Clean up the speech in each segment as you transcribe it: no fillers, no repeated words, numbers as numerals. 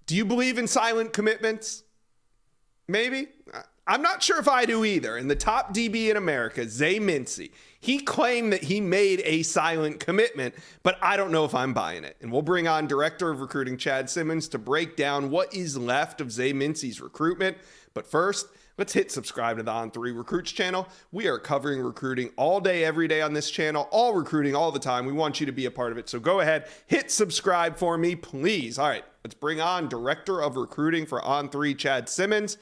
Do you believe in silent commitments? Maybe. I'm not sure if I do either. And the top DB in America, Zay Mincey, he claimed that he made a silent commitment, but I don't know if I'm buying it. And we'll bring on Director of Recruiting Chad Simmons to break down what is left of Zay Mincey's recruitment. But first, let's hit subscribe to the On3 Recruits channel. We are covering recruiting all day, every day on this channel, all recruiting all the time. We want you to be a part of it. So go ahead, hit subscribe for me, please. All right, let's bring on Director of Recruiting for On3, Chad Simmons.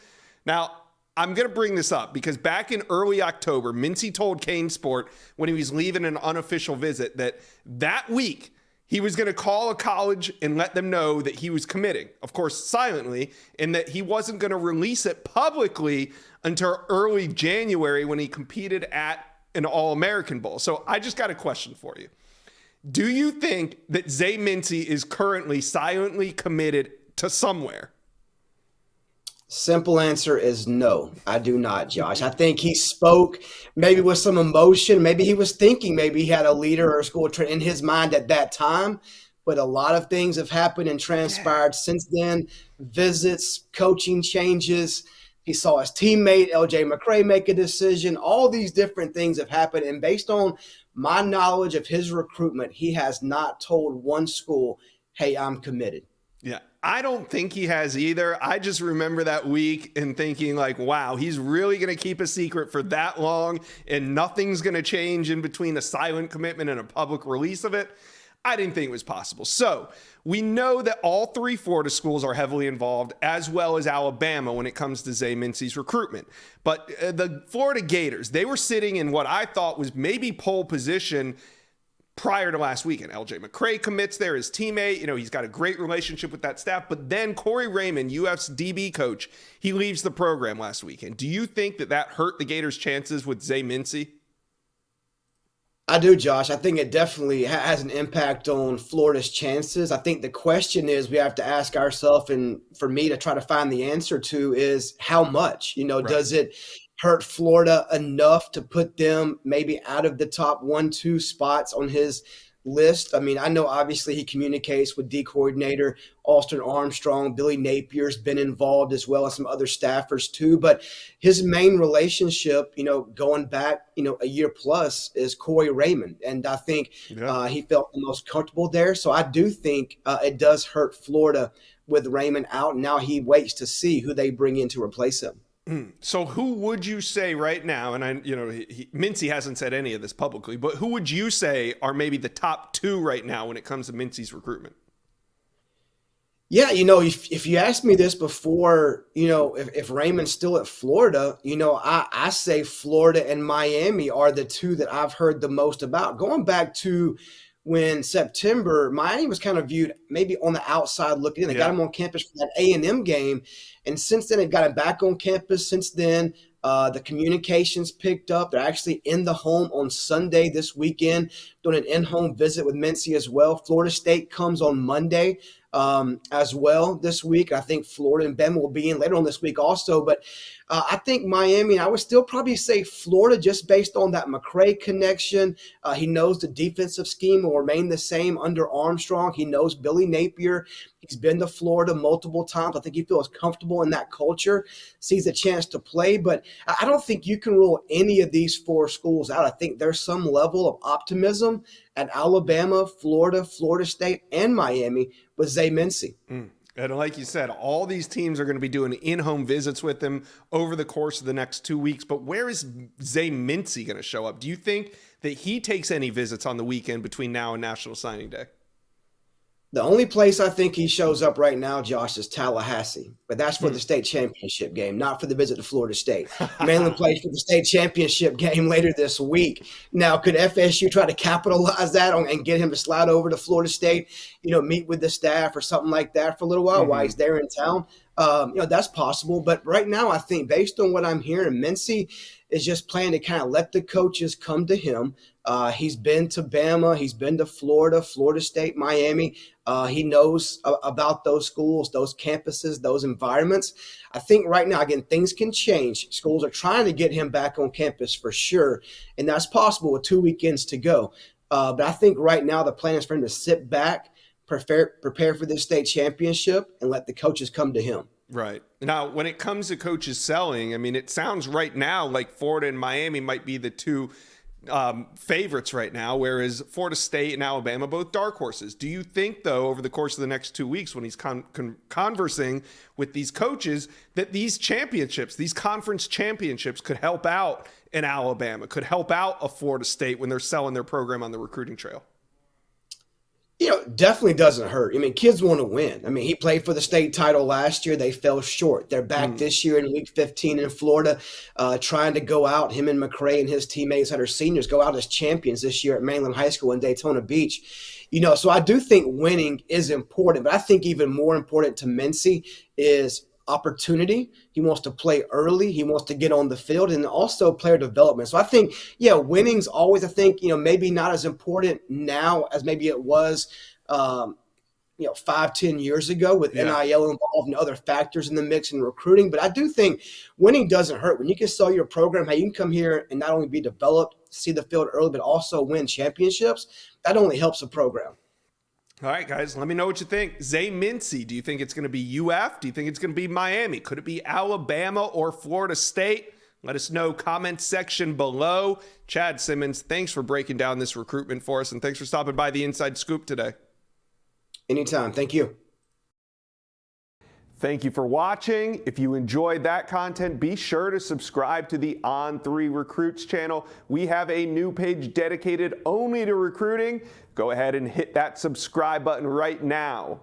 Now, I'm going to bring this up because back in early October, Mincey told Kane Sport when he was leaving an unofficial visit that week he was going to call a college and let them know that he was committing, of course, silently, and that he wasn't going to release it publicly until early January when he competed at an All-American Bowl. So I just got a question for you. Do you think that Zay Mincey is currently silently committed to somewhere? Simple answer is no, I do not, Josh. I think he spoke maybe with some emotion. Maybe he was thinking maybe he had a leader or a school in his mind at that time. But a lot of things have happened and transpired since then. Visits, coaching changes. He saw his teammate, LJ McCray, make a decision. All these different things have happened. And based on my knowledge of his recruitment, he has not told one school, hey, I'm committed. Yeah, I don't think he has either. I just remember that week and thinking like, wow, he's really going to keep a secret for that long and nothing's going to change in between a silent commitment and a public release of it. I didn't think it was possible. So we know that all three Florida schools are heavily involved, as well as Alabama when it comes to Zay Mincey's recruitment. But the Florida Gators, they were sitting in what I thought was maybe pole position prior to last weekend. LJ McCray commits there, his teammate. You know, he's got a great relationship with that staff. But then Corey Raymond, UF's DB coach, he leaves the program last weekend. Do you think that hurt the Gators' chances with Zay Mincey? I do, Josh. I think it definitely has an impact on Florida's chances. I think the question is we have to ask ourselves, and for me to try to find the answer to is how much? You know, right. Does it hurt Florida enough to put them maybe out of the top 1-2 spots on his list? I mean, I know obviously he communicates with D coordinator Austin Armstrong. Billy Napier's been involved as well as some other staffers too. But his main relationship, you know, going back, you know, a year plus is Corey Raymond. And I think he felt the most comfortable there. So I do think it does hurt Florida with Raymond out. Now he waits to see who they bring in to replace him. So who would you say right now, and Mincey hasn't said any of this publicly, but who would you say are maybe the top two right now when it comes to Mincey's recruitment? Yeah, you know, if you asked me this before, you know, if Raymond's still at Florida, you know, I say Florida and Miami are the two that I've heard the most about. Going back to when September, Miami was kind of viewed maybe on the outside looking in. They got him on campus for that A&M game. And since then, they've got him back on campus. Since then, the communications picked up. They're actually in the home on Sunday this weekend, doing an in-home visit with Mincey as well. Florida State comes on Monday as well this week. I think Florida and Bama will be in later on this week also. But I think Miami, and I would still probably say Florida just based on that McCray connection. He knows the defensive scheme will remain the same under Armstrong. He knows Billy Napier. He's been to Florida multiple times. I think he feels comfortable in that culture, sees a chance to play. But I don't think you can rule any of these four schools out. I think there's some level of optimism at Alabama, Florida, Florida State, and Miami with Zay Mincey. And like you said, all these teams are going to be doing in-home visits with him over the course of the next 2 weeks. But where is Zay Mincey going to show up? Do you think that he takes any visits on the weekend between now and National Signing Day? The only place I think he shows up right now, Josh, is Tallahassee. But that's for the state championship game, not for the visit to Florida State. Mainly plays for the state championship game later this week. Now, could FSU try to capitalize that and get him to slide over to Florida State, you know, meet with the staff or something like that for a little while while he's there in town? You know, that's possible. But right now, I think based on what I'm hearing, Mincey is just planning to kind of let the coaches come to him. He's been to Bama. He's been to Florida, Florida State, Miami. He knows about those schools, those campuses, those environments. I think right now, again, things can change. Schools are trying to get him back on campus for sure, and that's possible with 2 weekends to go. But I think right now the plan is for him to sit back, prepare for this state championship, and let the coaches come to him. Right. Now, when it comes to coaches selling, I mean, it sounds right now like Florida and Miami might be the two favorites right now, whereas Florida State and Alabama, both dark horses. Do you think, though, over the course of the next 2 weeks, when he's conversing with these coaches, that these championships, these conference championships, could help out in Alabama, could help out a Florida State when they're selling their program on the recruiting trail? Definitely doesn't hurt. I mean, kids want to win. I mean, he played for the state title last year. They fell short. They're back this year in week 15 in Florida, trying to go out. Him and McRae and his teammates that are seniors go out as champions this year at Mainland High School in Daytona Beach. So I do think winning is important, but I think even more important to Mincey is opportunity. He wants to play early. He wants to get on the field, and also player development. So I think, winning's always, I think, maybe not as important now as maybe it was, 5-10 years ago with NIL involved and other factors in the mix and recruiting. But I do think winning doesn't hurt. When you can sell your program, hey, you can come here and not only be developed, see the field early, but also win championships. That only helps a program. All right, guys, let me know what you think. Zay Mincey, do you think it's going to be UF? Do you think it's going to be Miami? Could it be Alabama or Florida State? Let us know, comment section below. Chad Simmons, thanks for breaking down this recruitment for us, and thanks for stopping by the Inside Scoop today. Anytime. Thank you. Thank you for watching. If you enjoyed that content, be sure to subscribe to the On3 Recruits channel. We have a new page dedicated only to recruiting. Go ahead and hit that subscribe button right now.